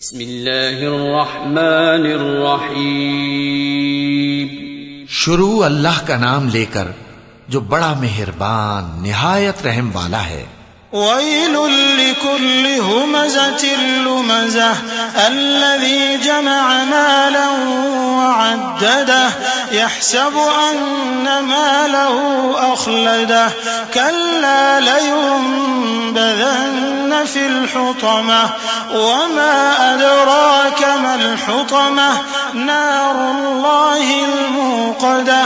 بسم اللہ الرحمن الرحیم۔ شروع اللہ کا نام لے کر جو بڑا مہربان نہایت رحم والا ہے۔ ويل لكل همزة لمزة الذي جمع مالا وعدده يحسب أن ماله أخلده كلا لينبذن في الحطمة وما أدراك ما الحطمة نار الله الموقدة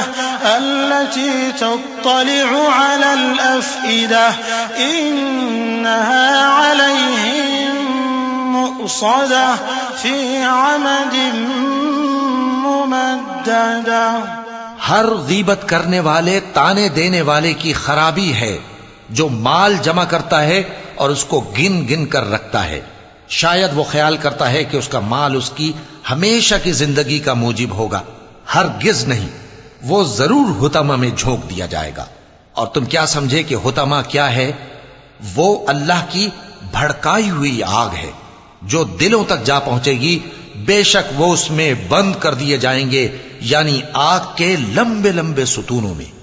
التي تطلع على الأفئدة إنها عليهم مؤصدة في عمد ممددة۔ ہر غیبت کرنے والے تانے دینے والے کی خرابی ہے جو مال جمع کرتا ہے اور اس کو گن گن کر رکھتا ہے، شاید وہ خیال کرتا ہے کہ اس کا مال اس کی ہمیشہ کی زندگی کا موجب ہوگا، ہرگز نہیں، وہ ضرور حطمہ میں جھونک دیا جائے گا۔ اور تم کیا سمجھے کہ حطمہ کیا ہے؟ وہ اللہ کی بھڑکائی ہوئی آگ ہے جو دلوں تک جا پہنچے گی، بے شک وہ اس میں بند کر دیے جائیں گے، یعنی آگ کے لمبے لمبے ستونوں میں۔